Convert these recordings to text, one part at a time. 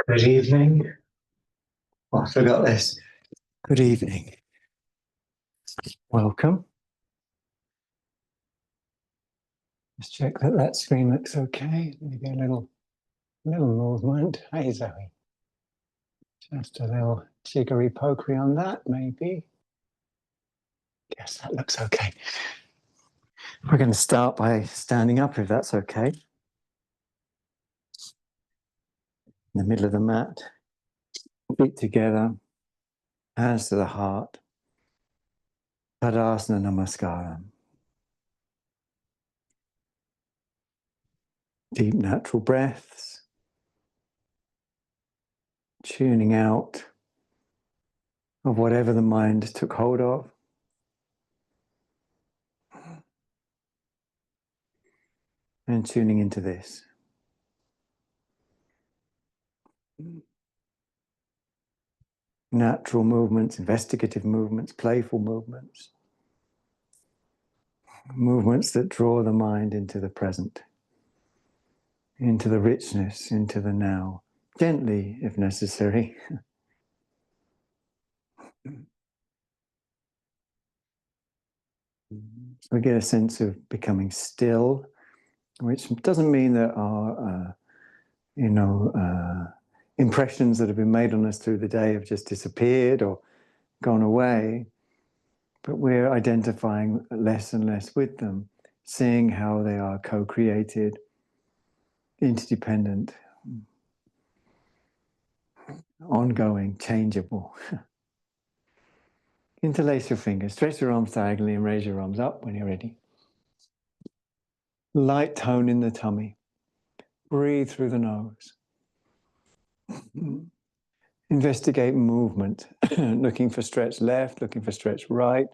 Good evening. Oh, I forgot this. Good evening. Welcome. Just check that that screen looks okay. Maybe a little movement. Hey, Zoe. Just a little jiggery pokery on that, maybe. Yes, that looks okay. We're going to start by standing up, if that's okay. In the middle of the mat, feet together, hands to the heart. Tadasana Namaskaram. Deep natural breaths. Tuning out of whatever the mind took hold of. And tuning into this. Natural movements, investigative movements, playful movements. Movements that draw the mind into the present, into the richness, into the now. Gently, if necessary. So we get a sense of becoming still, which doesn't mean that our, impressions that have been made on us through the day have just disappeared or gone away, but we're identifying less and less with them, seeing how they are co-created, interdependent, ongoing, changeable. Interlace your fingers, stretch your arms diagonally and raise your arms up when you're ready. Light tone in the tummy. Breathe through the nose. Investigate movement, looking for stretch left, looking for stretch right,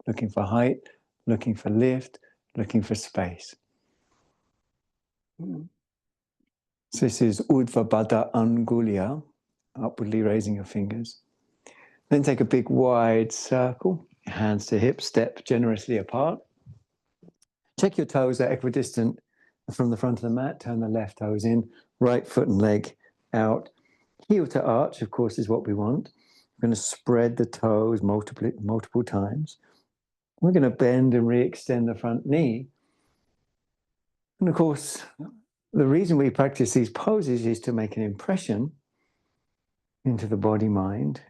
looking for height, looking for lift, looking for space. So this is Urdhva Baddha Angulya, upwardly raising your fingers. Then take a big wide circle, hands to hips, step generously apart. Check your toes are equidistant from the front of the mat, turn the left toes in, right foot and leg out. Heel to arch, of course, is what we want. We're going to spread the toes multiple times. We're going to bend and re-extend the front knee. And of course, the reason we practice these poses is to make an impression into the body-mind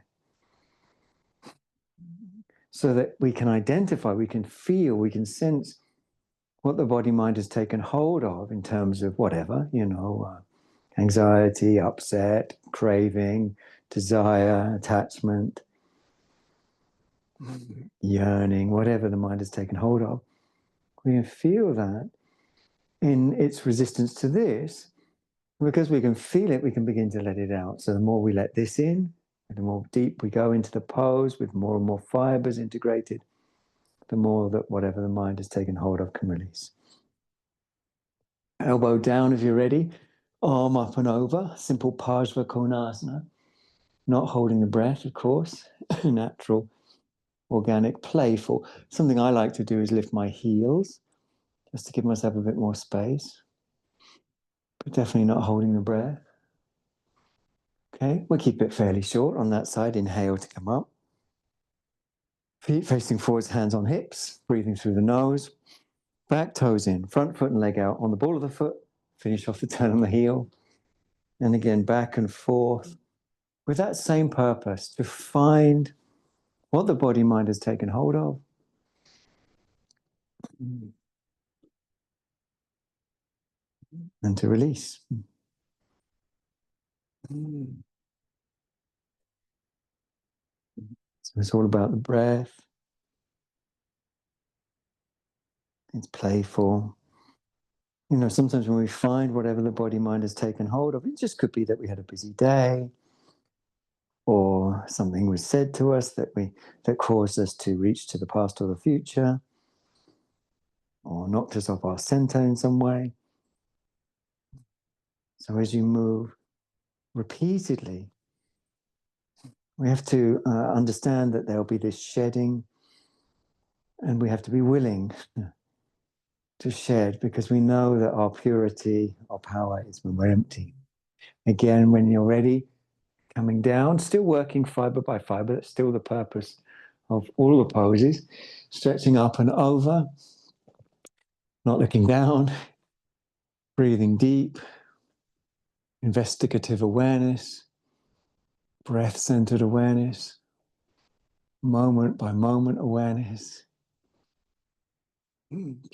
so that we can identify, we can feel, we can sense what the body-mind has taken hold of in terms of whatever, anxiety, upset, craving, desire, attachment, yearning, whatever the mind has taken hold of. We can feel that in its resistance to this. Because we can feel it, we can begin to let it out. So the more we let this in, the more deep we go into the pose with more and more fibers integrated, the more that whatever the mind has taken hold of can release. Elbow down if you're ready. Arm up and over. Simple Parsva Konasana. Not holding the breath, of course. Natural, organic, playful. Something I like to do is lift my heels, just to give myself a bit more space. But definitely not holding the breath. Okay, we'll keep it fairly short on that side. Inhale to come up. Feet facing forwards, hands on hips. Breathing through the nose. Back toes in, front foot and leg out on the ball of the foot. Finish off the turn on the heel. And again, back and forth. With that same purpose, to find what the body-mind has taken hold of. And to release. So it's all about the breath. It's playful. Sometimes when we find whatever the body-mind has taken hold of, it just could be that we had a busy day, or something was said to us that caused us to reach to the past or the future, or knocked us off our center in some way. So as you move repeatedly, we have to understand that there'll be this shedding, and we have to be willing to shed, because we know that our purity, our power is when we're empty. Again, when you're ready, coming down, still working fiber by fiber. That's still the purpose of all the poses. Stretching up and over, not looking down, breathing deep, investigative awareness, breath-centered awareness, moment by moment awareness,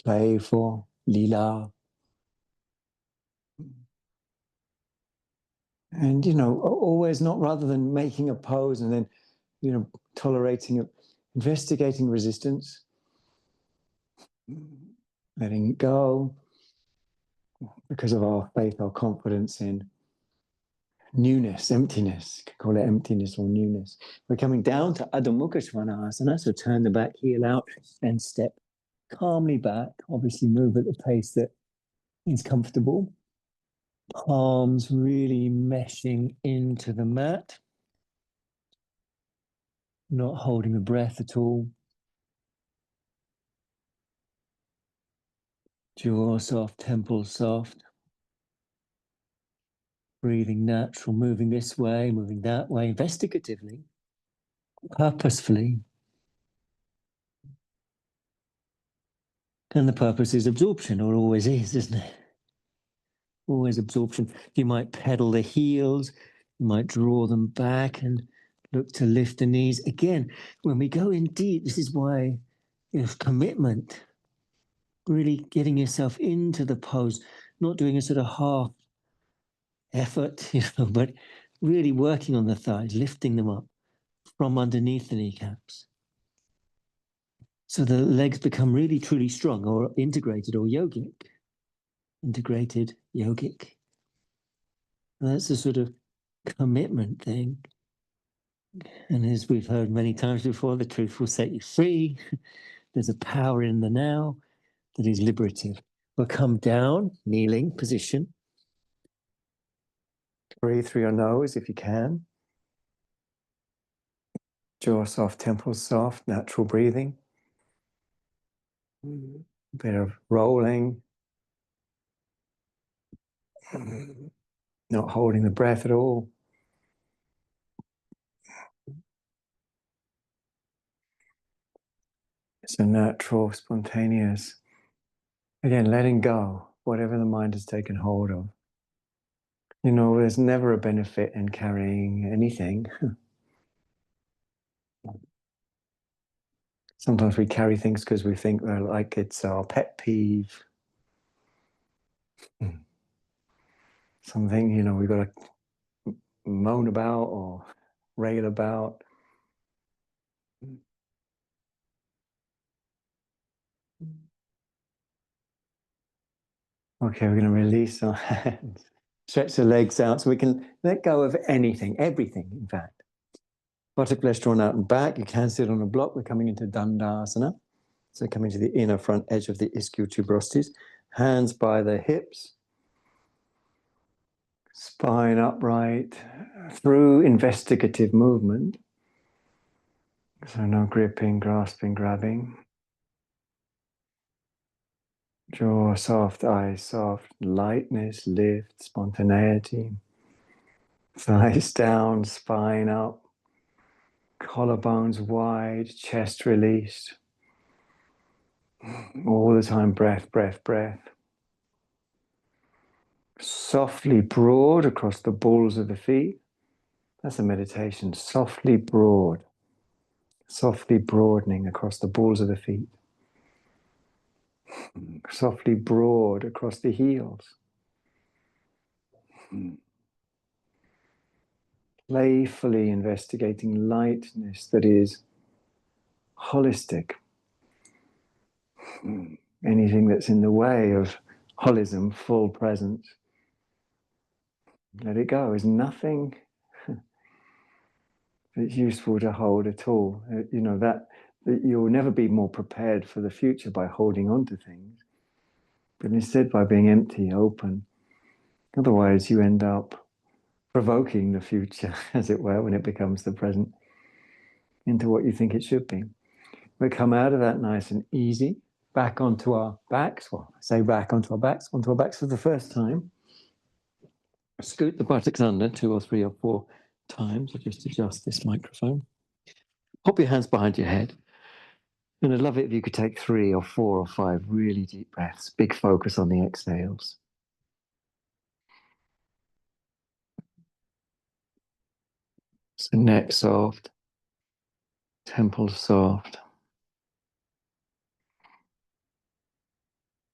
playful, lila. And, always not rather than making a pose and then, tolerating it, investigating resistance, letting it go because of our faith, our confidence in newness, emptiness. You could call it emptiness or newness. We're coming down to Adho Mukha Svanasana, so turn the back heel out and step calmly back. Obviously move at the pace that is comfortable. Palms really meshing into the mat. Not holding the breath at all. Jaw soft, temples soft. Breathing natural, moving this way, moving that way, investigatively, purposefully. And the purpose is absorption, or always is, isn't it? Always absorption. You might pedal the heels, you might draw them back and look to lift the knees. Again, when we go in deep, this is why commitment, really getting yourself into the pose, not doing a sort of half effort, but really working on the thighs, lifting them up from underneath the kneecaps. So the legs become really, truly strong or integrated or yogic. Integrated, yogic. And that's a sort of commitment thing. And as we've heard many times before, the truth will set you free. There's a power in the now that is liberative. We'll come down, kneeling position. Breathe through your nose if you can. Jaw soft, temples soft, natural breathing. A bit of rolling. Not holding the breath at all. It's a natural, spontaneous. Again, letting go, whatever the mind has taken hold of. There's never a benefit in carrying anything. Sometimes we carry things because we think they're like it's our pet peeve. Something, we've got to moan about or rail about. Okay, we're going to release our hands. Stretch the legs out so we can let go of anything, everything, in fact. Buttock flesh drawn out and back. You can sit on a block. We're coming into Dandasana. So coming to the inner front edge of the ischial tuberosities. Hands by the hips. Spine upright. Through investigative movement. So no gripping, grasping, grabbing. Jaw soft, eyes soft. Lightness, lift, spontaneity. Thighs down, spine up. Collarbones wide, chest released. All the time, breath, breath, breath. Softly broad across the balls of the feet. That's a meditation. Softly broad. Softly broadening across the balls of the feet. Softly broad across the heels. Playfully investigating lightness that is holistic. Anything that's in the way of holism, full presence, let it go. There's nothing that's useful to hold at all. That you'll never be more prepared for the future by holding on to things, but instead by being empty, open. Otherwise, you end up provoking the future, as it were, when it becomes the present, into what you think it should be. We come out of that nice and easy, back onto our backs. Well, I say back onto our backs for the first time. Scoot the buttocks under 2 or 3 or 4 times. I'll just adjust this microphone. Pop your hands behind your head. And I'd love it if you could take 3 or 4 or 5 really deep breaths. Big focus on the exhales. So neck soft, temples soft.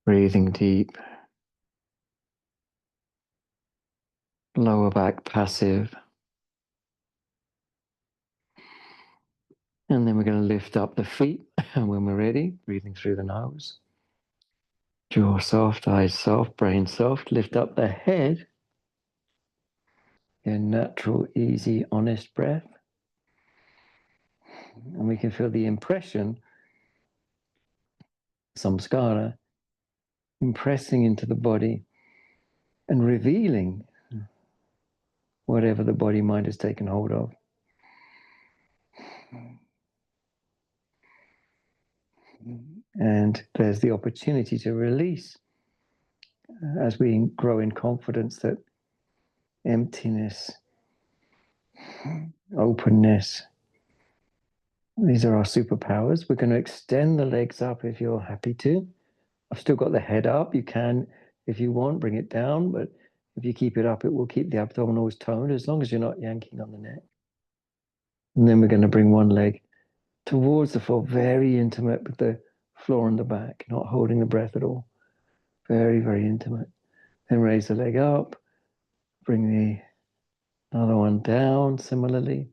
Breathing deep. Lower back passive. And then we're going to lift up the feet. And when we're ready, breathing through the nose. Jaw soft, eyes soft, brain soft. Lift up the head. Your natural, easy, honest breath. And we can feel the impression, samskara, impressing into the body and revealing whatever the body mind has taken hold of. And there's the opportunity to release as we grow in confidence that emptiness, openness, these are our superpowers. We're going to extend the legs up if you're happy to. I've still got the head up. You can, if you want, bring it down, but if you keep it up, it will keep the abdominals toned as long as you're not yanking on the neck. And then we're going to bring one leg towards the floor, very intimate with the floor and the back, not holding the breath at all. Very, very intimate. Then raise the leg up, bring the other one down similarly.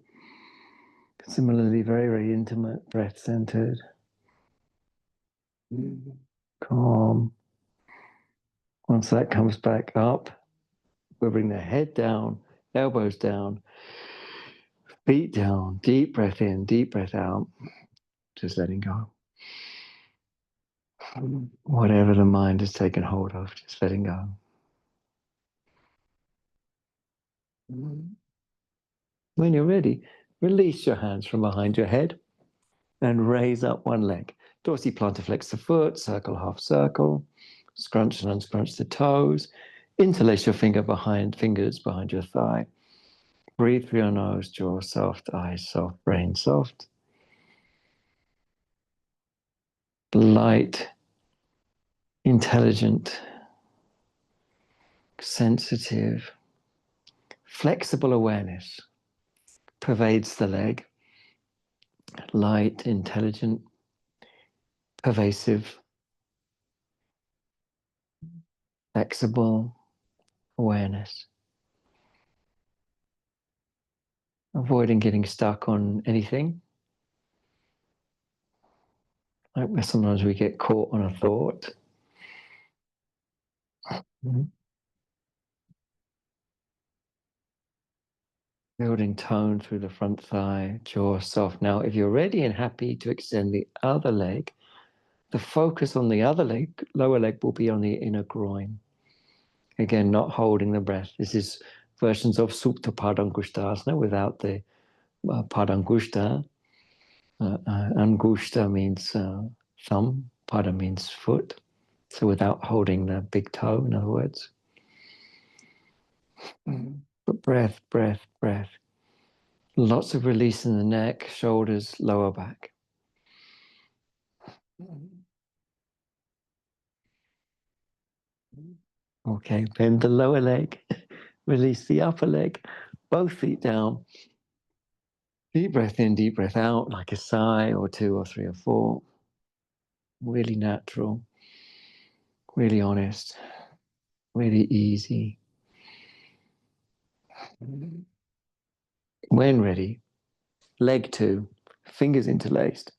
Similarly, very, very intimate, breath centered, calm. Once that comes back up, we'll bring the head down, elbows down, feet down, deep breath in, deep breath out, just letting go. Whatever the mind has taken hold of, just letting go. When you're ready, release your hands from behind your head and raise up one leg. Dorsiplantar flex the foot, circle, half circle, scrunch and unscrunch the toes, interlace your fingers behind your thigh. Breathe through your nose, jaw soft, eyes soft, brain soft. Light, intelligent, sensitive, flexible awareness pervades the leg. Light, intelligent, pervasive, flexible awareness. Avoiding getting stuck on anything. Like where sometimes we get caught on a thought. Building tone through the front thigh, jaw soft. Now, if you're ready and happy to extend the other leg, the focus on the other leg, lower leg, will be on the inner groin. Again, not holding the breath. This is versions of Supta Padangushtasana without the Padangushta. Angushta means thumb, Pada means foot. So without holding the big toe, in other words. But breath, breath, breath. Lots of release in the neck, shoulders, lower back. Okay, bend the lower leg, release the upper leg, both feet down. Deep breath in, deep breath out, like a sigh or 2 or 3 or 4. Really natural, really honest, really easy. When ready, leg 2, fingers interlaced,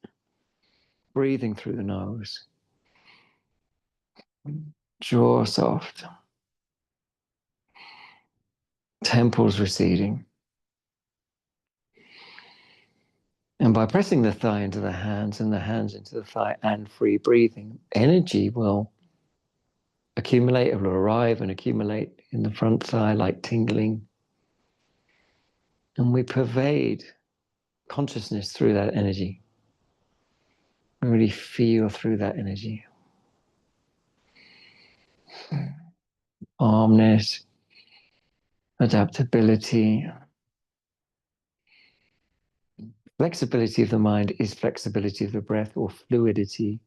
breathing through the nose, jaw soft, temples receding. And by pressing the thigh into the hands and the hands into the thigh and free breathing, energy will accumulate, it will arrive and accumulate in the front thigh like tingling. And we pervade consciousness through that energy. We really feel through that energy. Calmness, adaptability. Flexibility of the mind is flexibility of the breath, or fluidity,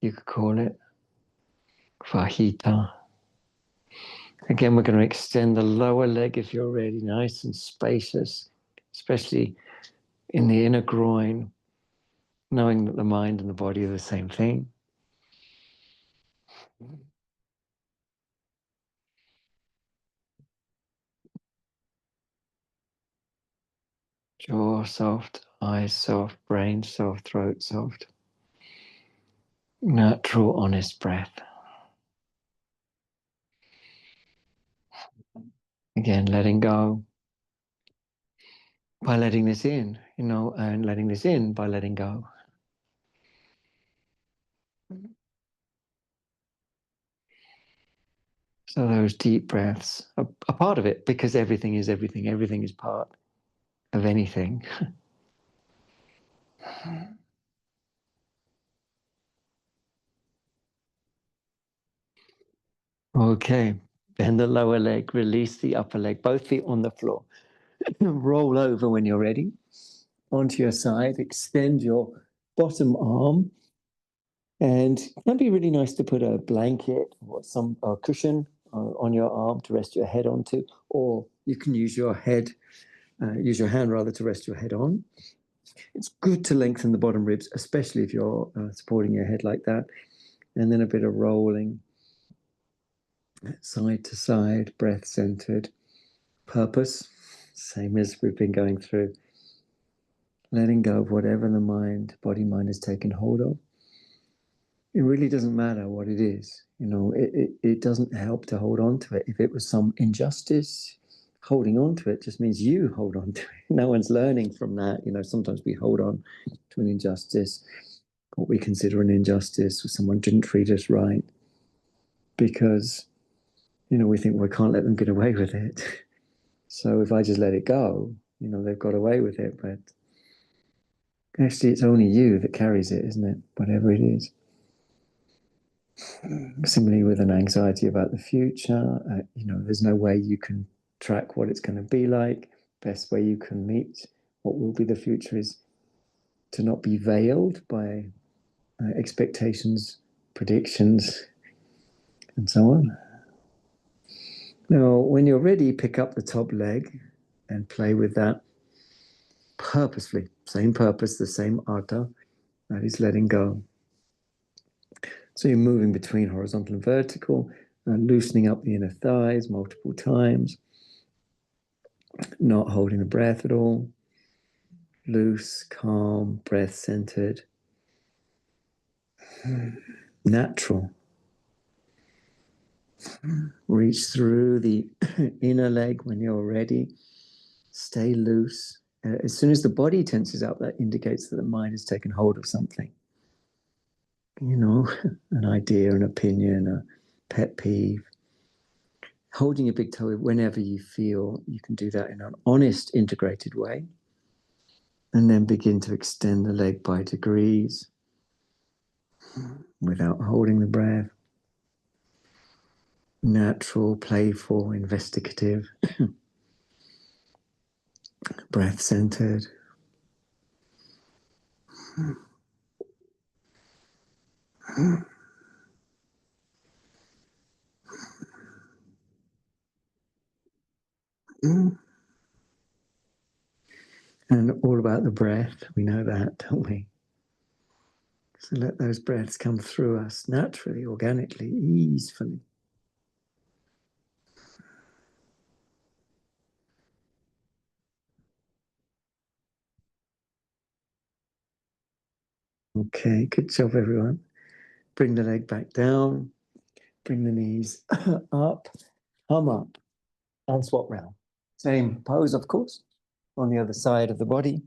you could call it. Vahita. Again, we're going to extend the lower leg if you're ready, nice and spacious, especially in the inner groin, knowing that the mind and the body are the same thing. Jaw soft, eyes soft, brain soft, throat soft. Natural, honest breath. Again, letting go by letting this in, and letting this in by letting go. So those deep breaths are part of it, because everything is everything. Everything is part of anything. Okay, bend the lower leg, release the upper leg, both feet on the floor. Roll over when you're ready, onto your side, extend your bottom arm, and it can be really nice to put a blanket or some cushion on your arm to rest your head onto, or you can use your hand rather to rest your head on. It's good to lengthen the bottom ribs, especially if you're supporting your head like that. And then a bit of rolling side to side, breath centered. Purpose, same as we've been going through. Letting go of whatever the body-mind has taken hold of. It really doesn't matter what it is. It doesn't help to hold on to it. If it was some injustice, holding on to it just means you hold on to it. No one's learning from that. Sometimes we hold on to an injustice, what we consider an injustice, or someone didn't treat us right, because, we think, well, we can't let them get away with it. So if I just let it go, they've got away with it. But actually, it's only you that carries it, isn't it? Whatever it is. Similarly, with an anxiety about the future, there's no way you can track what it's going to be like. Best way you can meet what will be the future is to not be veiled by expectations, predictions, and so on. Now, when you're ready, pick up the top leg and play with that purposefully. Same purpose, the same artha, that is letting go. So you're moving between horizontal and vertical, loosening up the inner thighs multiple times, not holding the breath at all. Loose, calm, breath centered, natural. Reach through the inner leg when you're ready. Stay loose. As soon as the body tenses up, that indicates that the mind has taken hold of something. An idea, an opinion, a pet peeve. Holding your big toe whenever you feel you can do that in an honest, integrated way. And then begin to extend the leg by degrees without holding the breath. Natural, playful, investigative, breath centered. And all about the breath, we know that, don't we? So let those breaths come through us naturally, organically, easily. Okay, good job, everyone. Bring the leg back down, bring the knees up, come up, and swap round. Same pose, of course, on the other side of the body.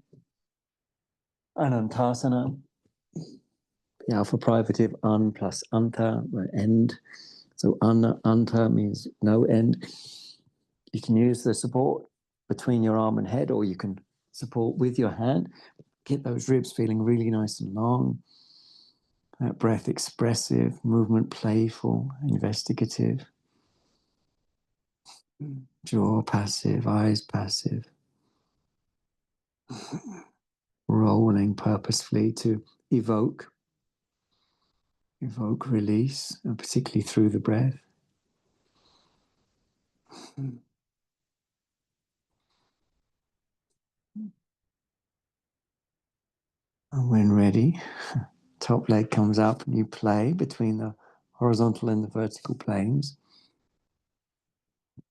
Anantasana, the alpha privative, an plus anta, end. So anta means no end. You can use the support between your arm and head, or you can support with your hand. Get those ribs feeling really nice and long. That breath expressive, movement playful, investigative. Jaw passive, eyes passive. Rolling purposefully to evoke release, and particularly through the breath. And when ready, top leg comes up and you play between the horizontal and the vertical planes.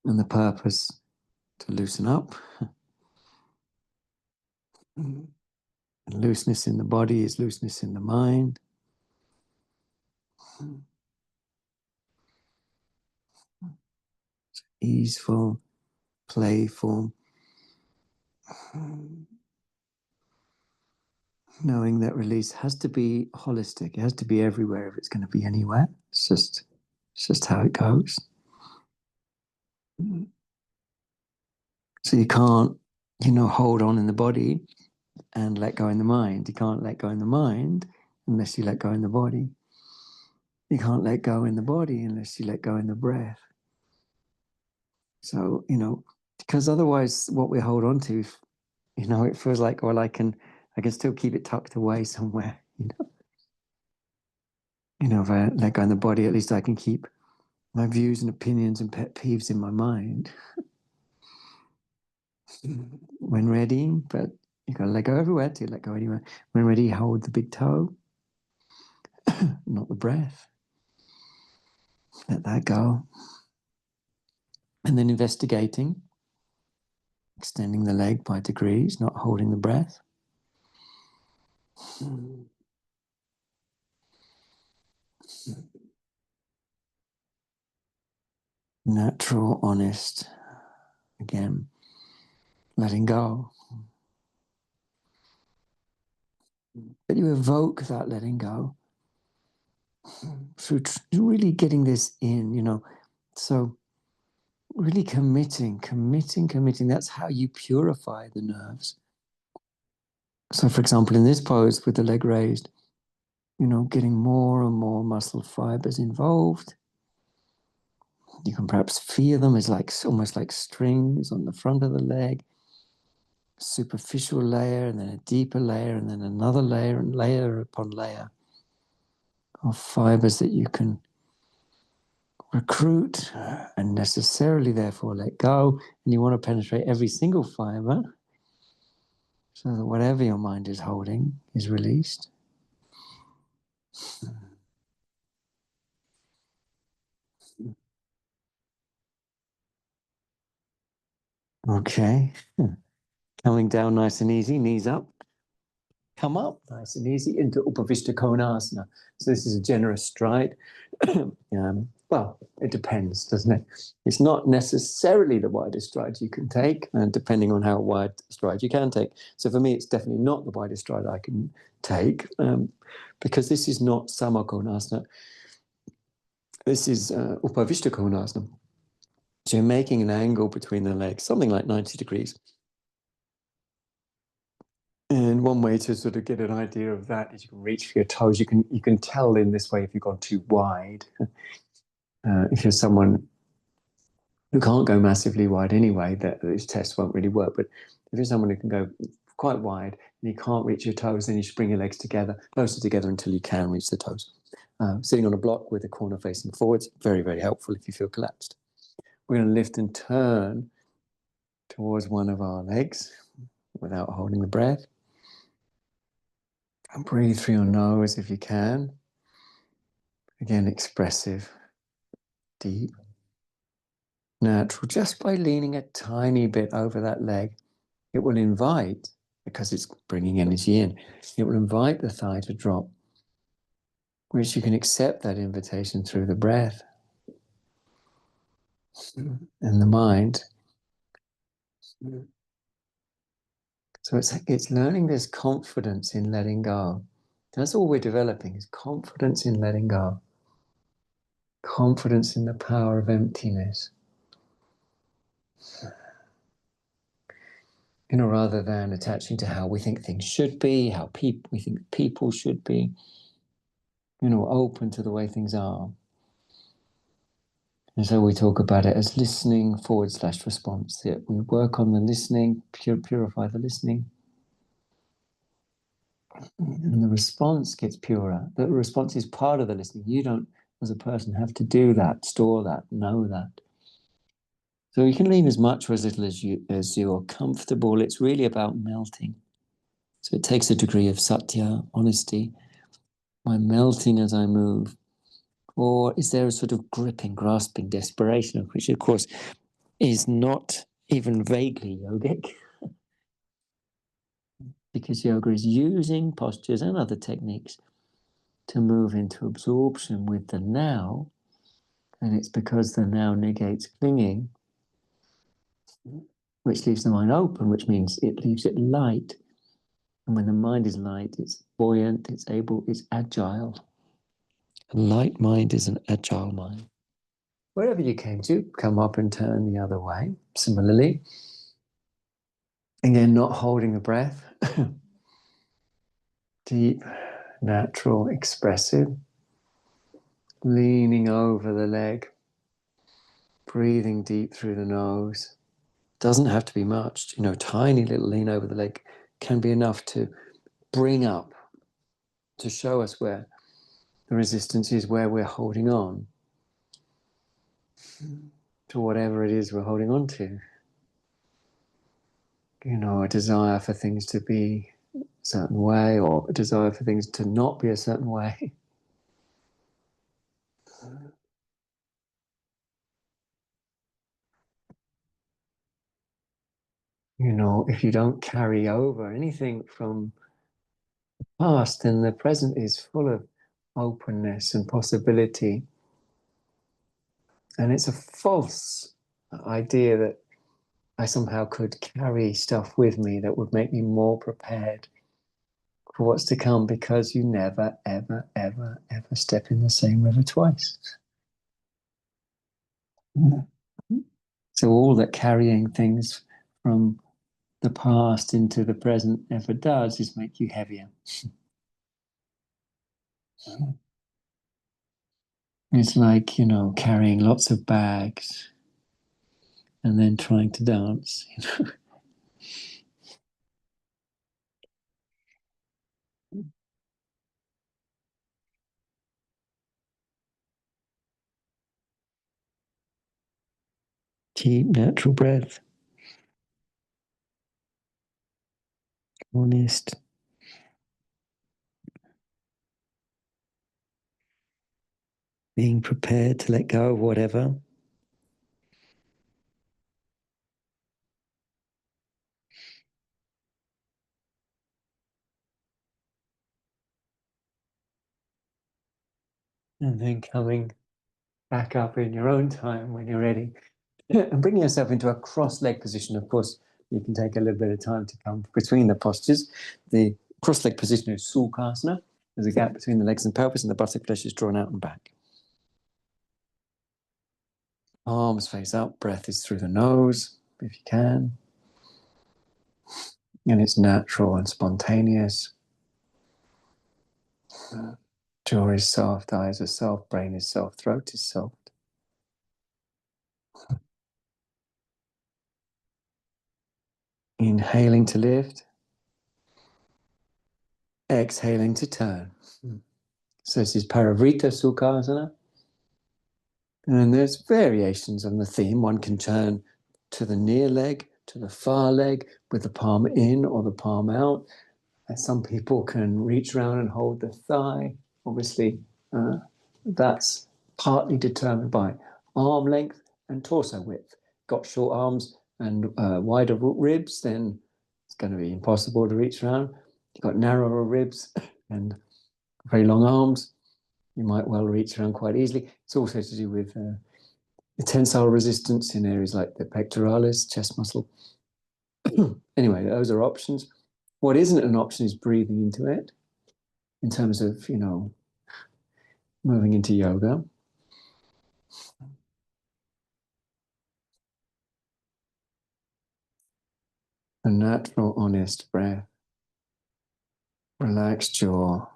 And the purpose to loosen up. And looseness in the body is looseness in the mind. Easeful, playful. Knowing that release has to be holistic. It has to be everywhere if it's going to be anywhere. It's just how it goes. So you can't, hold on in the body and let go in the mind. You can't let go in the mind unless you let go in the body. You can't let go in the body unless you let go in the breath. So, because otherwise what we hold on to, it feels like, well, I can still keep it tucked away somewhere, if I let go in the body, at least I can keep my views and opinions and pet peeves in my mind. When ready, but you got to let go everywhere to let go anywhere. When ready, hold the big toe, not the breath. Let that go. And then investigating, extending the leg by degrees, not holding the breath. Natural, honest, again, letting go. But you evoke that letting go through really getting this in, so really committing. That's how you purify the nerves. So for example, in this pose with the leg raised, getting more and more muscle fibers involved. You can perhaps feel them as almost like strings on the front of the leg. Superficial layer, and then a deeper layer, and then another layer, and layer upon layer of fibers that you can recruit and necessarily therefore let go. And you want to penetrate every single fiber so that whatever your mind is holding is released. Okay. Coming down nice and easy, knees up. Come up nice and easy into Upavishta Konasana. So this is a generous stride. Well, it depends, doesn't it? It's not necessarily the widest stride you can take, and depending on how wide stride you can take. So for me, it's definitely not the widest stride I can take, because this is not Sama Konasana. This is Upavishta Konasana. So you're making an angle between the legs, something like 90 degrees. And one way to sort of get an idea of that is you can reach for your toes. You can tell in this way if you've gone too wide. If you're someone who can't go massively wide anyway, that this test won't really work. But if you're someone who can go quite wide and you can't reach your toes, then you should bring your legs together, closer together until you can reach the toes. Sitting on a block with the corner facing forwards, very, very helpful if you feel collapsed. We're going to lift and turn towards one of our legs without holding the breath. And breathe through your nose if you can. Again, expressive, deep, natural. Just by leaning a tiny bit over that leg, it will invite, because it's bringing energy in, it will invite the thigh to drop, which you can accept that invitation through the breath and the mind. So it's learning this confidence in letting go. That's all we're developing, is confidence in letting go. Confidence in the power of emptiness. Rather than attaching to how we think things should be, how we think people should be, open to the way things are. And so we talk about it as listening / response. Yeah, we work on the listening, purify the listening. And the response gets purer. The response is part of the listening. You don't, as a person, have to do that, store that, know that. So you can lean as much or as little as you are comfortable. It's really about melting. So it takes a degree of satya, honesty. Am I melting as I move? Or is there a sort of gripping, grasping desperation, which of course is not even vaguely yogic, because yoga is using postures and other techniques to move into absorption with the now, and it's because the now negates clinging, which leaves the mind open, which means it leaves it light. And when the mind is light, it's buoyant, it's able, it's agile. A light mind is an agile mind. Wherever you came to, come up and turn the other way. Similarly, again, not holding the breath. Deep, natural, expressive. Leaning over the leg. Breathing deep through the nose. Doesn't have to be much. Tiny little lean over the leg can be enough to bring up, to show us where the resistance is, where we're holding on to whatever it is we're holding on to. A desire for things to be a certain way, or a desire for things to not be a certain way. If you don't carry over anything from the past, then the present is full of openness and possibility. And it's a false idea that I somehow could carry stuff with me that would make me more prepared for what's to come, because you never, ever, ever, ever step in the same river twice. So all that carrying things from the past into the present ever does is make you heavier. It's like, carrying lots of bags and then trying to dance. Deep, natural breath. Honest. Being prepared to let go of whatever. And then coming back up in your own time when you're ready. And bringing yourself into a cross-leg position. Of course, you can take a little bit of time to come between the postures. The cross-leg position is Sukhasana. There's a gap between the legs and pelvis, and the buttock flesh is drawn out and back. Arms face up, breath is through the nose, if you can. And it's natural and spontaneous. Jaw is soft, eyes are soft, brain is soft, throat is soft. Inhaling to lift. Exhaling to turn. So this is Parivrita Sukhasana. And there's variations on the theme. One can turn to the near leg, to the far leg, with the palm in or the palm out. And some people can reach around and hold the thigh. Obviously, that's partly determined by arm length and torso width. Got short arms and wider ribs, then it's going to be impossible to reach around. You've got narrower ribs and very long arms, you might well reach around quite easily. It's also to do with the tensile resistance in areas like the pectoralis, chest muscle. Anyway, those are options. What isn't an option is breathing into it in terms of, moving into yoga. A natural, honest breath. Relaxed jaw.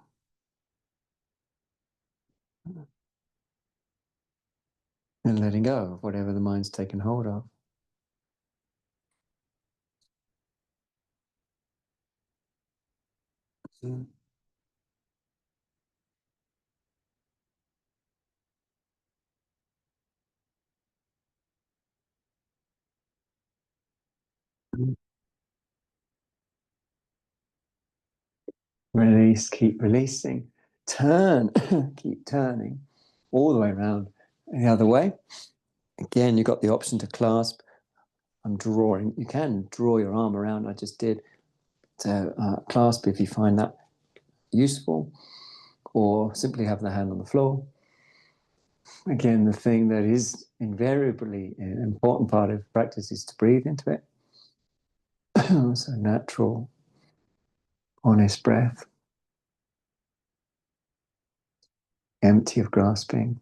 and letting go of whatever the mind's taken hold of. Mm. Release, keep releasing. Turn, keep turning all the way around. And the other way. Again, you've got the option to clasp. I'm drawing. You can draw your arm around. I just did to clasp if you find that useful, or simply have the hand on the floor. Again, the thing that is invariably an important part of practice is to breathe into it. So natural, honest breath, empty of grasping.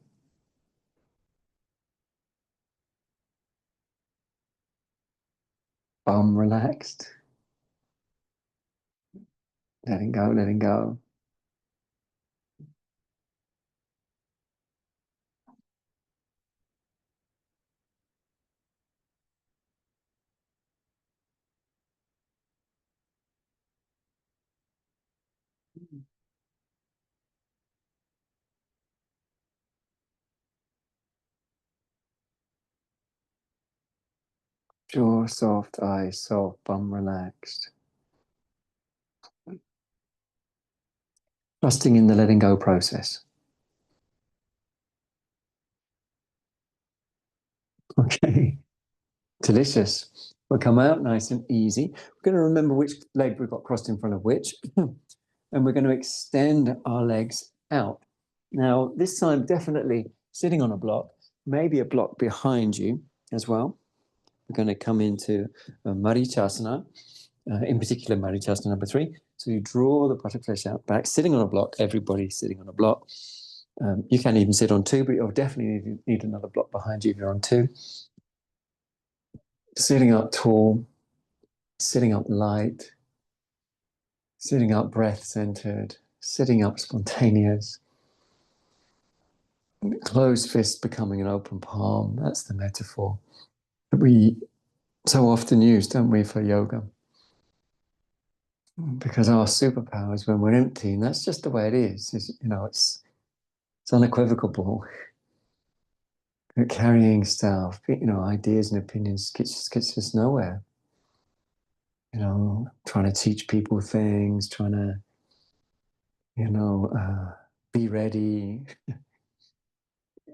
Bum relaxed. Letting go, letting go. Jaw soft, eyes soft, bum relaxed. Trusting in the letting go process. Okay, delicious. We'll come out nice and easy. We're going to remember which leg we've got crossed in front of which, and we're going to extend our legs out. Now, this time, definitely sitting on a block, maybe a block behind you as well. We're going to come into Marichasana, in particular Marichasana number 3. So you draw the butterfly out back, sitting on a block, everybody sitting on a block. You can even sit on 2, but you'll definitely need another block behind you if you're on 2. Sitting up tall, sitting up light, sitting up breath-centered, sitting up spontaneous. Closed fist becoming an open palm. That's the metaphor that we so often use, don't we, for yoga? Because our superpower is when we're empty, and that's just the way it is. It's unequivocal. Carrying stuff, ideas and opinions gets us nowhere. Trying to teach people things, trying to, be ready.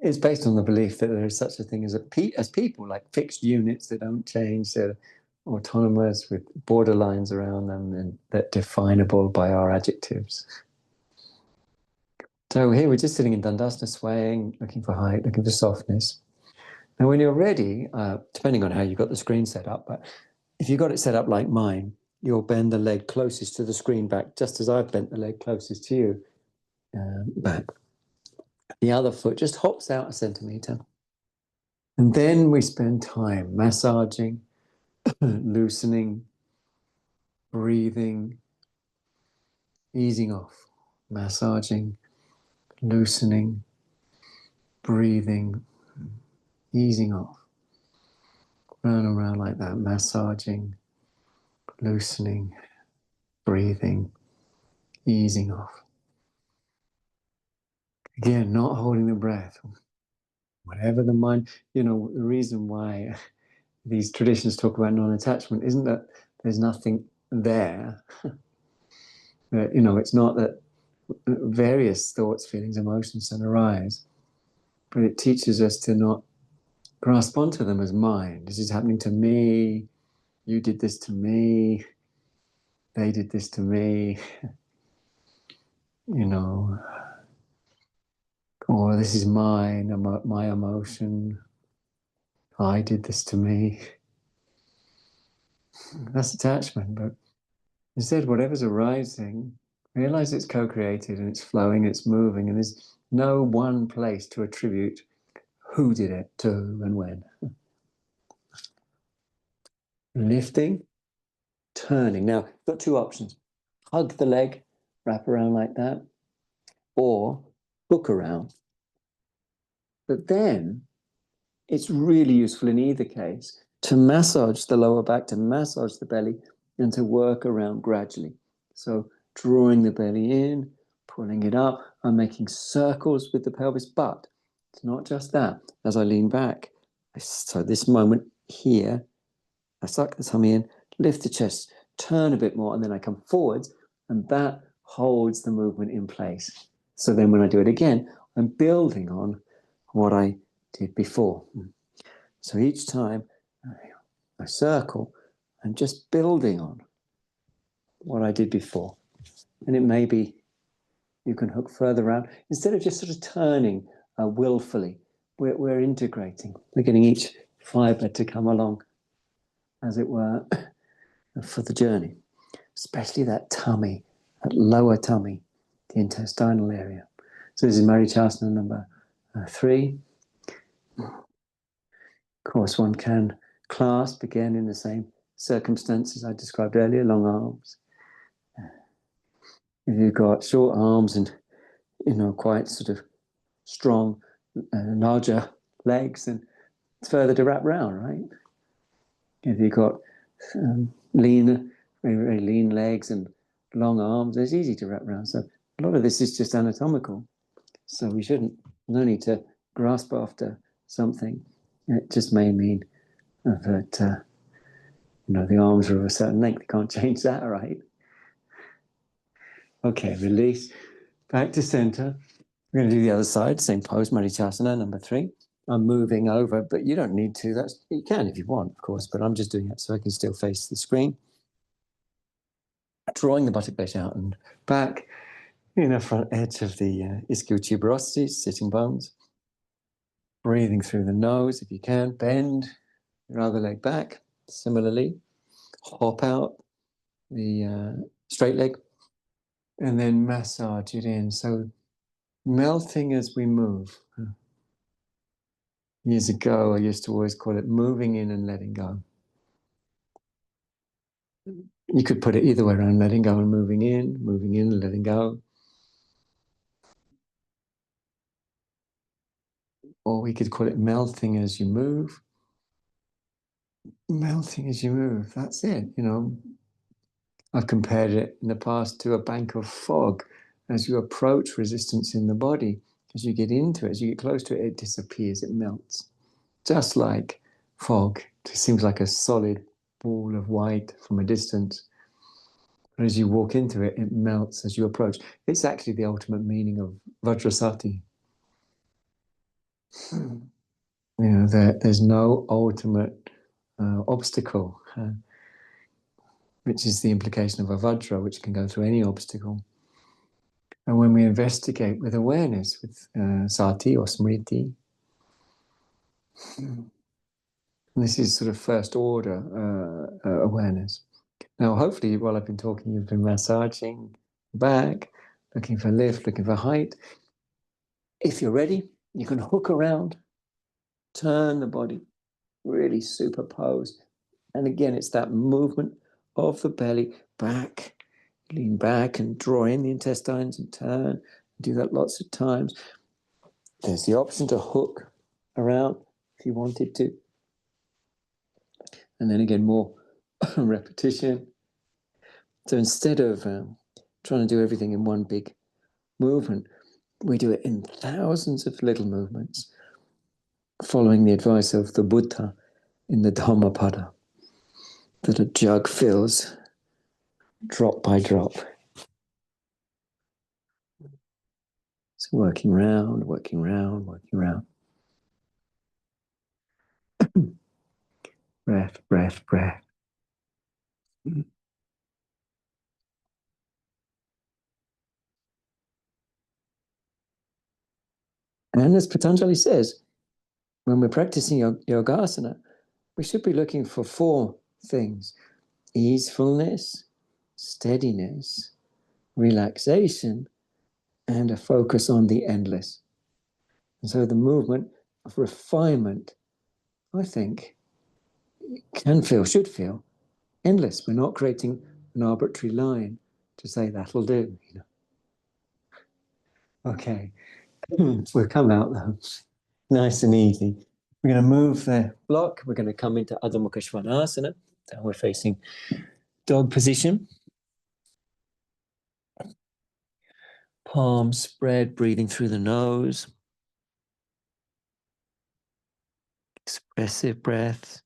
It's based on the belief that there is such a thing as people, like fixed units that don't change. They're autonomous with borderlines around them and that definable by our adjectives. So here we're just sitting in Dandasana, swaying, looking for height, looking for softness. Now, when you're ready, depending on how you got the screen set up, but if you got it set up like mine, you'll bend the leg closest to the screen back, just as I've bent the leg closest to you back. The other foot just hops out a centimeter. And then we spend time massaging, loosening, breathing, easing off, massaging, loosening, breathing, easing off. Round and round like that, massaging, loosening, breathing, easing off. Again, not holding the breath. Whatever the mind, the reason why these traditions talk about non-attachment isn't that there's nothing there. It's not that various thoughts, feelings, emotions can arise, but it teaches us to not grasp onto them as mine. This is happening to me. You did this to me. They did this to me. Or this is mine, my emotion. I did this to me. That's attachment. But instead, whatever's arising, realize it's co-created and it's flowing, it's moving, and there's no one place to attribute who did it to who and when. Lifting, turning. Now, you've got 2 options. Hug the leg, wrap around like that, or hook around. But then it's really useful in either case to massage the lower back, to massage the belly, and to work around gradually. So drawing the belly in, pulling it up. I'm making circles with the pelvis, but it's not just that. As I lean back, so this moment here, I suck the tummy in, lift the chest, turn a bit more, and then I come forwards, and that holds the movement in place. So then when I do it again, I'm building on what I did before. So each time I circle, I'm just building on what I did before. And it may be you can hook further around. Instead of just sort of turning willfully, we're integrating. We're getting each fiber to come along, as it were, for the journey. Especially that tummy, that lower tummy, the intestinal area. So this is Marichasana number 3. Of course, one can clasp again in the same circumstances I described earlier, long arms. If you've got short arms and, quite sort of strong, larger legs, and it's further to wrap round, right? If you've got lean, very, very lean legs and long arms, it's easy to wrap around. So a lot of this is just anatomical. So we shouldn't, no need to grasp after something. It just may mean that, the arms are of a certain length. You can't change that, right? Okay, release. Back to center. We're going to do the other side, same pose, Marichasana, number 3. I'm moving over, but you don't need to. You can if you want, of course, but I'm just doing it so I can still face the screen. Drawing the buttock base out and back, front edge of the ischial tuberosities, sitting bones. Breathing through the nose if you can. Bend your other leg back. Similarly, hop out the straight leg and then massage it in. So melting as we move. Years ago, I used to always call it moving in and letting go. You could put it either way around, letting go and moving in and letting go. Or we could call it melting as you move. Melting as you move, that's it, I've compared it in the past to a bank of fog. As you approach resistance in the body, as you get into it, as you get close to it, it disappears, it melts. Just like fog. It seems like a solid ball of white from a distance. But as you walk into it, it melts as you approach. It's actually the ultimate meaning of Vajrasati. There's no ultimate obstacle, which is the implication of a Vajra, which can go through any obstacle. And when we investigate with awareness, with sati or smriti, this is sort of first order awareness. Now, hopefully, while I've been talking, you've been massaging back, looking for lift, looking for height. If you're ready, you can hook around, turn the body, really superimpose. And again, it's that movement of the belly back, lean back and draw in the intestines and turn. Do that lots of times. There's the option to hook around if you wanted to. And then again, more repetition. So instead of trying to do everything in one big movement, we do it in thousands of little movements, following the advice of the Buddha in the Dhammapada, that a jug fills drop by drop. So working round, working round, working round. Breath, breath, breath. And as Patanjali says, when we're practicing yogasana, we should be looking for 4 things: easefulness, steadiness, relaxation, and a focus on the endless. And so the movement of refinement, I think, should feel endless. We're not creating an arbitrary line to say that'll do. Okay, we'll come out though, nice and easy. We're going to move the block. We're going to come into Adho Mukha Svanasana. And we're facing dog position. Palms spread, breathing through the nose. Expressive breaths.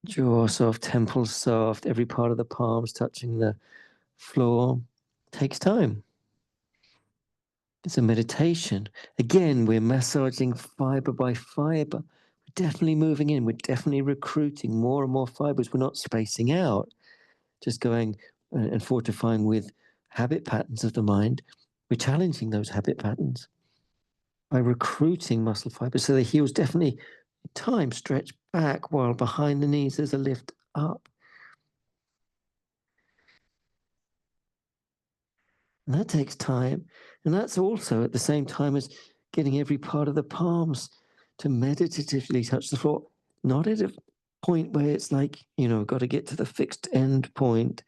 Jaw soft, temples soft, every part of the palms touching the floor. Takes time. It's a meditation. Again, we're massaging fiber by fiber. We're definitely moving in. We're definitely recruiting more and more fibers. We're not spacing out, just going and fortifying with habit patterns of the mind. We're challenging those habit patterns by recruiting muscle fibers. So the heels definitely, in time, stretch back while behind the knees there's a lift up. And that takes time. And that's also at the same time as getting every part of the palms to meditatively touch the floor, not at a point where it's like, got to get to the fixed end point,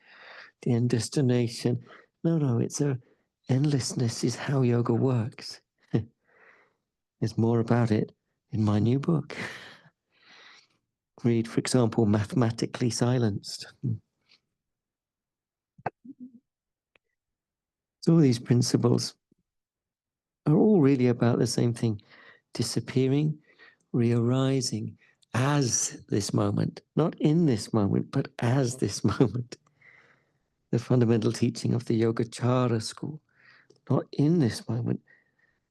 the end destination. No, it's a endlessness is how yoga works. There's more about it in my new book. Read, for example, Mathematically Silenced. So all these principles are all really about the same thing, disappearing, re-arising as this moment, not in this moment, but as this moment. The fundamental teaching of the Yogacara school, not in this moment,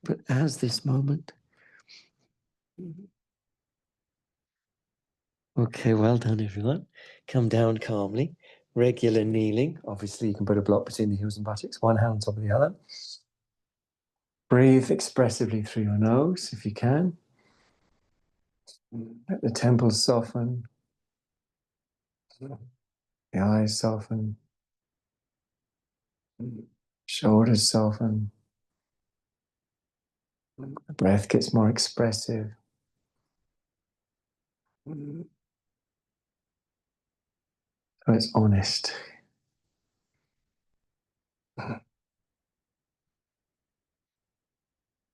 but as this moment. Okay, well done, everyone. Come down calmly. Regular kneeling. Obviously, you can put a block between the heels and buttocks, one hand on top of the other. Breathe expressively through your nose, if you can. Let the temples soften. The eyes soften. Shoulders soften. The breath gets more expressive. So it's honest.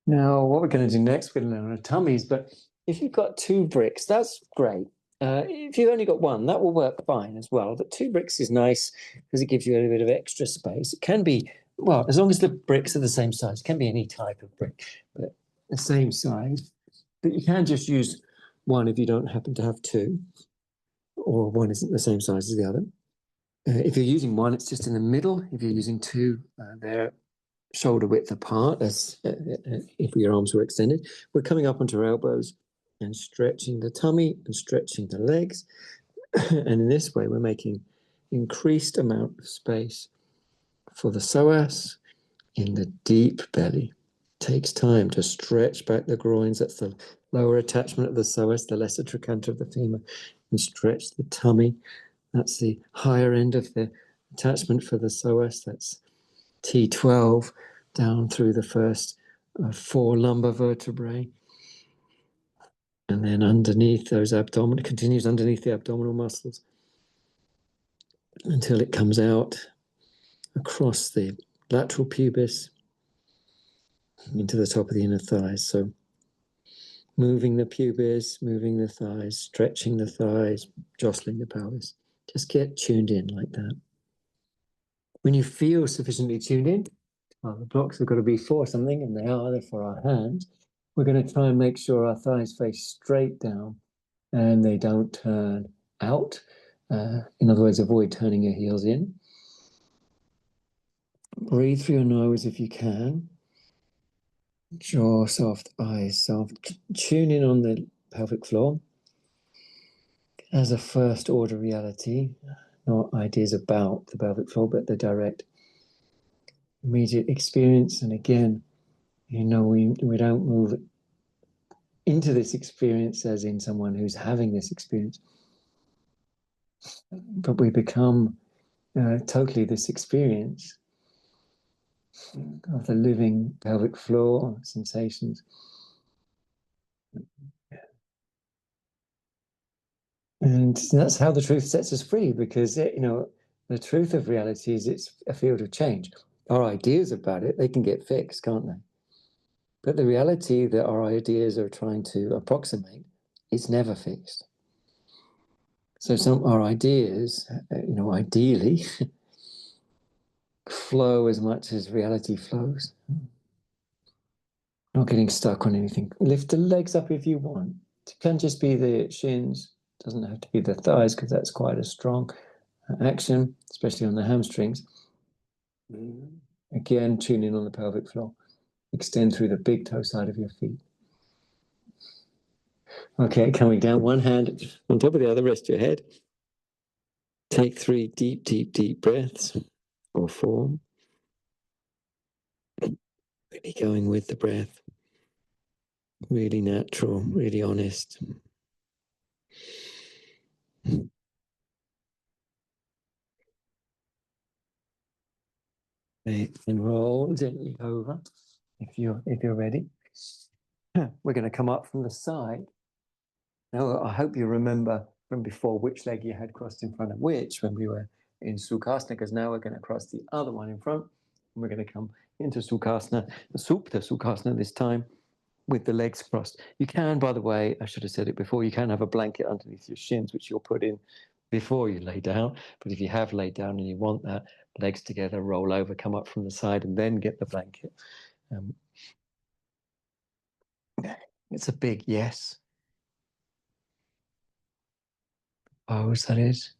Now, what we're going to do next, we're going to learn our tummies, but if you've got 2 bricks, that's great. If you've only got 1, that will work fine as well. But 2 bricks is nice because it gives you a little bit of extra space. It can be, well, as long as the bricks are the same size. It can be any type of brick, but the same size. But you can just use 1 if you don't happen to have 2, or 1 isn't the same size as the other. If you're using 1, it's just in the middle. If you're using 2, they're shoulder width apart, as if your arms were extended. We're coming up onto our elbows and stretching the tummy and stretching the legs. And in this way, we're making increased amount of space for the psoas in the deep belly. It takes time to stretch back the groins. That's the lower attachment of the psoas, the lesser trochanter of the femur, and stretch the tummy. That's the higher end of the attachment for the psoas. That's T12 down through the first 4 lumbar vertebrae. And then underneath those abdominal, continues underneath the abdominal muscles until it comes out across the lateral pubis into the top of the inner thighs. So moving the pubis, moving the thighs, stretching the thighs, jostling the pelvis. Just get tuned in like that. When you feel sufficiently tuned in, well, the blocks have got to be for something, and they are. They're for our hands. We're going to try and make sure our thighs face straight down and they don't turn out. In other words, avoid turning your heels in. Breathe through your nose if you can. Jaw soft, eyes soft. Tune in on the pelvic floor as a first order reality, not ideas about the pelvic floor, but the direct immediate experience. And again, we don't move into this experience as in someone who's having this experience, but we become totally this experience of the living pelvic floor sensations. And that's how the truth sets us free, because the truth of reality is it's a field of change. Our ideas about it, they can get fixed, can't they? But the reality that our ideas are trying to approximate is never fixed. So our ideas, ideally, flow as much as reality flows. Not getting stuck on anything. Lift the legs up if you want. It can just be the shins. It doesn't have to be the thighs because that's quite a strong action, especially on the hamstrings. Again, tune in on the pelvic floor. Extend through the big toe side of your feet. Okay, coming down, one hand on top of the other, rest your head. Take 3 deep, deep, deep breaths, or 4. Really going with the breath. Really natural, really honest. Okay, and roll gently over if you're ready. We're going to come up from the side. Now, I hope you remember from before which leg you had crossed in front of which when we were in Sukhasana, because now we're going to cross the other one in front. And we're going to come into Sukhasana, Supta Sukhasana this time, with the legs crossed. You can, by the way, I should have said it before, you can have a blanket underneath your shins, which you'll put in before you lay down. But if you have laid down and you want that, legs together, roll over, come up from the side, and then get the blanket. It's a big yes. Pose, that is.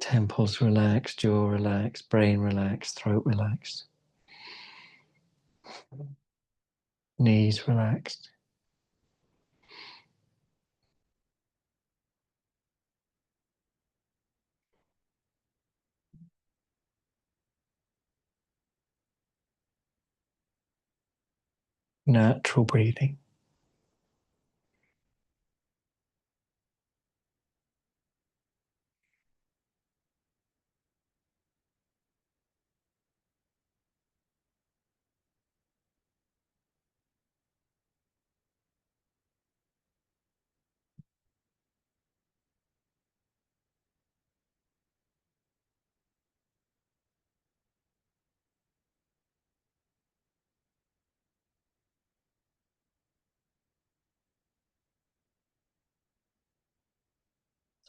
Temples relaxed, jaw relaxed, brain relaxed, throat relaxed. Knees relaxed. Natural breathing.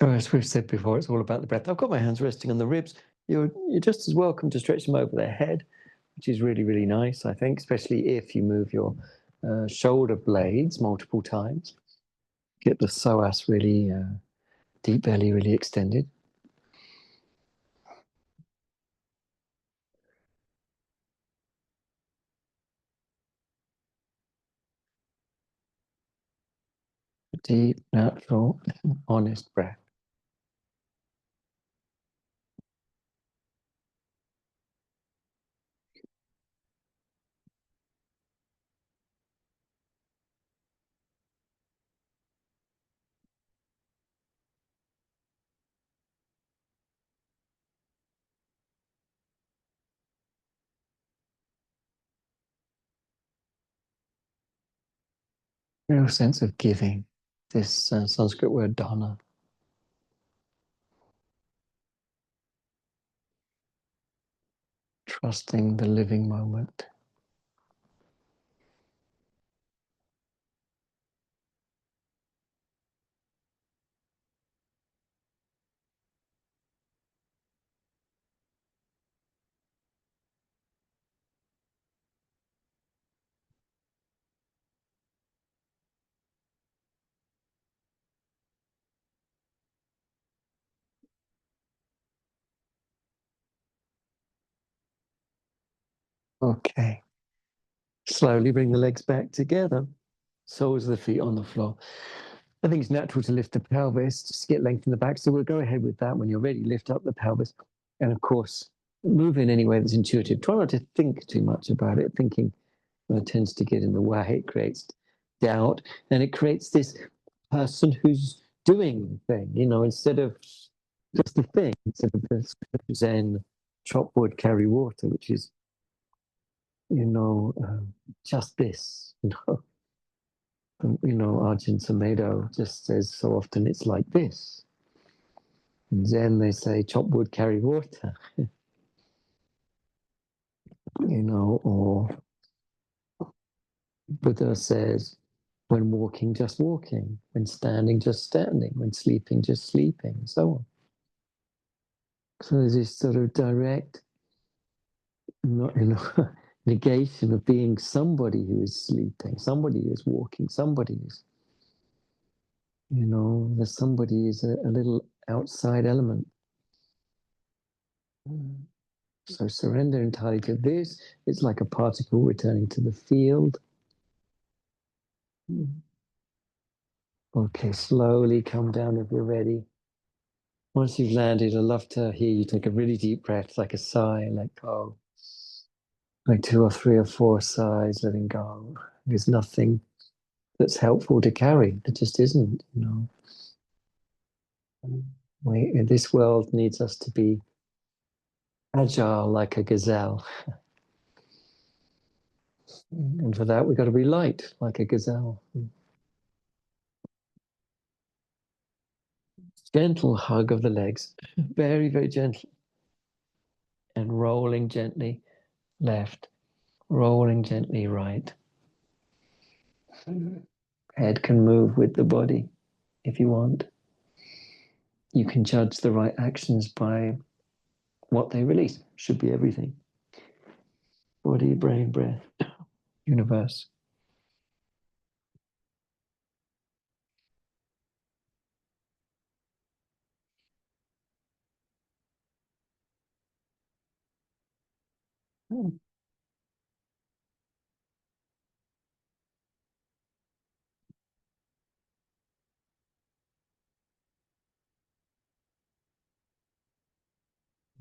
Oh, as we've said before, it's all about the breath. I've got my hands resting on the ribs. You're just as welcome to stretch them over their head, which is really, really nice, I think, especially if you move your shoulder blades multiple times. Get the psoas really, deep belly really extended. Deep, natural, honest breath. Real sense of giving. This Sanskrit word dana. Trusting the living moment. Okay. Slowly bring the legs back together. Soles of the feet on the floor. I think it's natural to lift the pelvis, just to get length in the back. So we'll go ahead with that when you're ready. Lift up the pelvis. And of course, move in any way that's intuitive. Try not to think too much about it. Thinking tends to get in the way. It creates doubt. And it creates this person who's doing the thing, instead of just the thing, instead of the Zen chop wood, carry water, which is, just this, Arjun Samedo just says so often it's like this. In Zen, they say chop wood, carry water. or Buddha says, when walking, just walking, when standing, just standing, when sleeping, just sleeping, and so on. So there's this sort of direct negation of being somebody who is sleeping, somebody who is walking, somebody who's, there's somebody is a little outside element. So surrender entirely to this. It's like a particle returning to the field. Okay, slowly come down if you're ready. Once you've landed, I'd love to hear you take a really deep breath, like a sigh, let go. Like 2 or 3 or 4 sighs, letting go. There's nothing that's helpful to carry. It just isn't. This world needs us to be agile like a gazelle. And for that, we've got to be light like a gazelle. Gentle hug of the legs, very, very gentle. And rolling gently left, rolling gently right. Head can move with the body if you want. You can judge the right actions by what they release. Should be everything. Body, brain, breath, universe.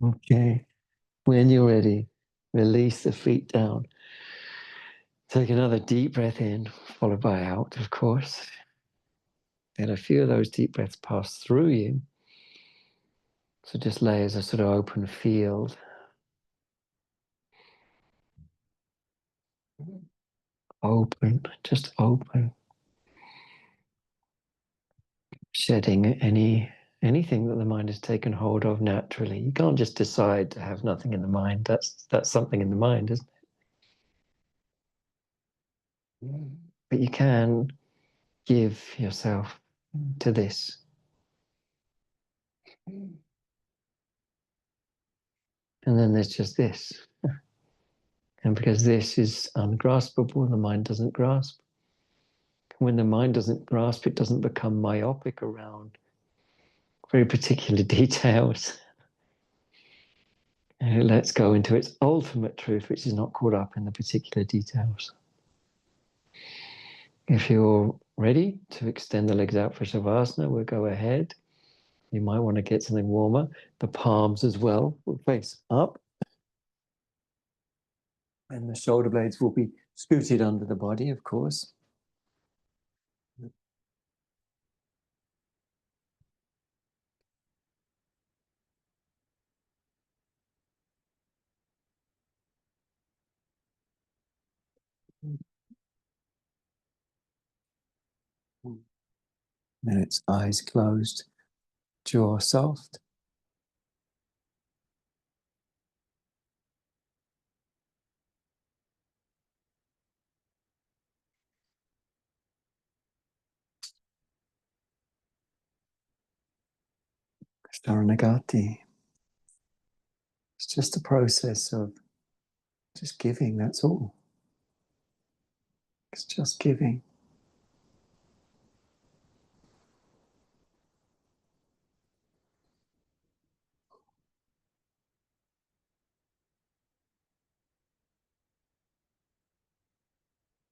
Okay. When you're ready, release the feet down. Take another deep breath in, followed by out, of course. Then a few of those deep breaths pass through you. So just lay as a sort of open field. Open, just open. Shedding anything that the mind has taken hold of naturally. You can't just decide to have nothing in the mind. That's something in the mind, isn't it? But you can give yourself to this. And then there's just this. And because this is ungraspable, the mind doesn't grasp. When the mind doesn't grasp, it doesn't become myopic around very particular details. And it lets go into its ultimate truth, which is not caught up in the particular details. If you're ready to extend the legs out for Shavasana, we'll go ahead. You might want to get something warmer. The palms as well will face up. And the shoulder blades will be scooted under the body, of course. And it's eyes closed, jaw soft. Sharanagati. It's just a process of just giving, that's all. It's just giving.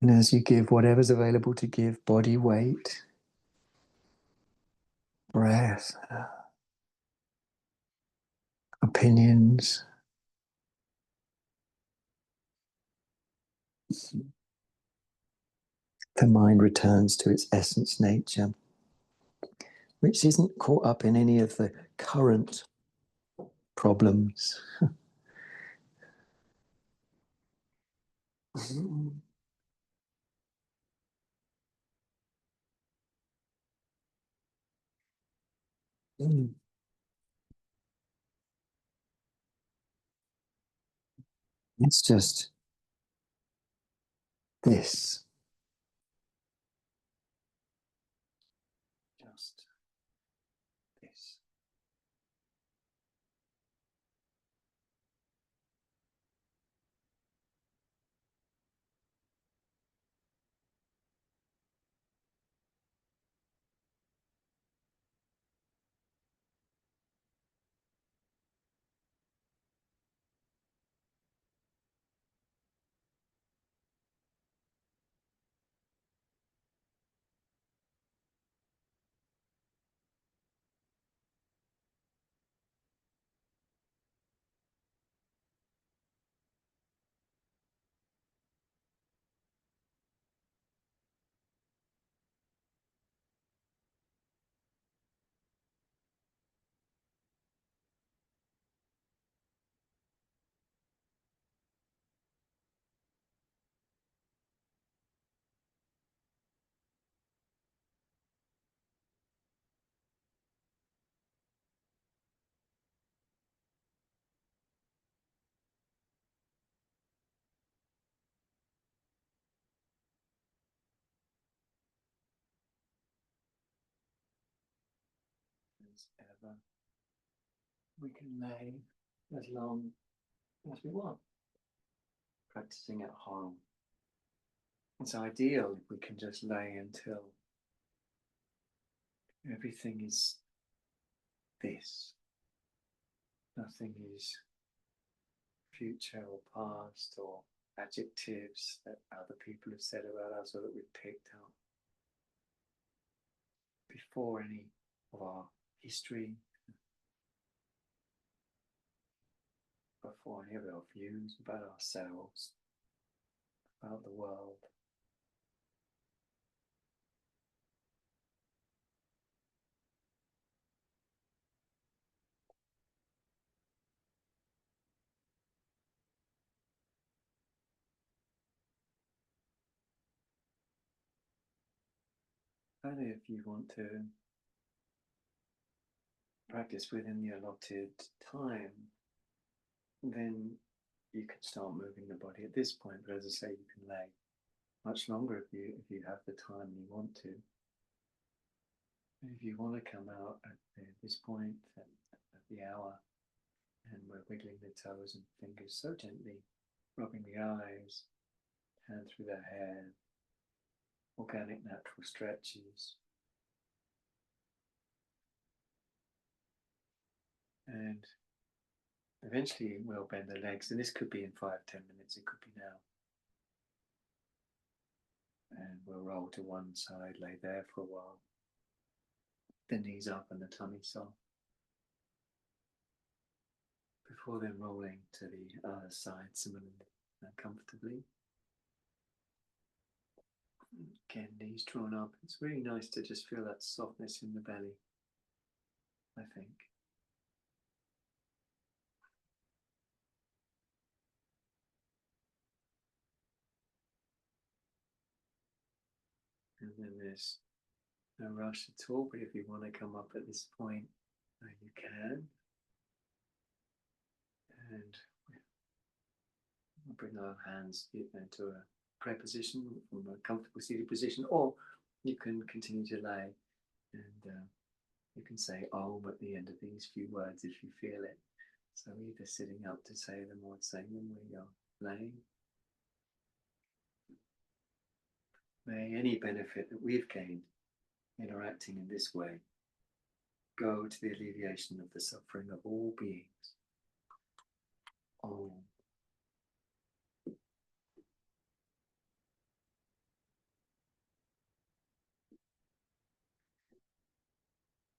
And as you give whatever's available to give, body weight, breath, opinions, the mind returns to its essence nature, which isn't caught up in any of the current problems. It's just this. Just this. As ever, we can lay as long as we want, practicing at home. It's ideal if we can just lay until everything is this. Nothing is future or past or adjectives that other people have said about us or that we've picked up before any of our history, before any of our views about ourselves, about the world. And if you want to practice within the allotted time, then you can start moving the body at this point. But as I say, you can lay much longer if you have the time you want to. If you want to come out at this point, at the hour, and we're wiggling the toes and fingers so gently, rubbing the eyes, hand through the hair, organic natural stretches. And eventually we'll bend the legs, and this could be in 5-10 minutes, it could be now. And we'll roll to one side, lay there for a while, the knees up and the tummy soft, before then rolling to the other side similarly and comfortably. Again, knees drawn up. It's really nice to just feel that softness in the belly, I think. And then there's no rush at all, but if you want to come up at this point, you can. And we'll bring our hands into a prayer position from a comfortable seated position, or you can continue to lay and you can say Om at the end of these few words if you feel it. So either sitting up to say them or saying them where you're laying. May any benefit that we've gained interacting in this way go to the alleviation of the suffering of all beings. Om.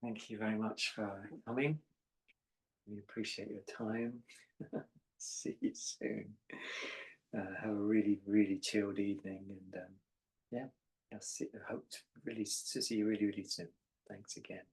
Thank you very much for coming. We appreciate your time. See you soon. Have a really, really chilled evening, and yeah, I hope to see you really, really soon. Thanks again.